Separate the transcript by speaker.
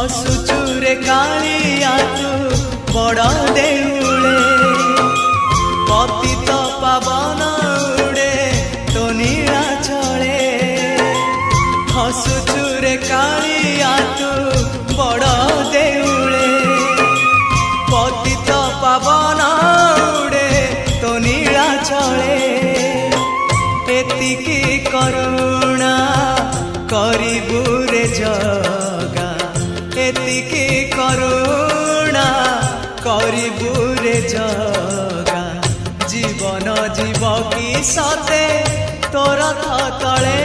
Speaker 1: हसुचुरे कालिया तू बड़ देउले पतित पावन उड़े तो नीला चले हसुचुरे कालिया तू बड़ देउले पतित पावन उड़े तो नीला चले एतिकी करुणा करिबु रे जगा एतिकी करुणा करिबु रे जगा जीवन जीव की सते तोर तले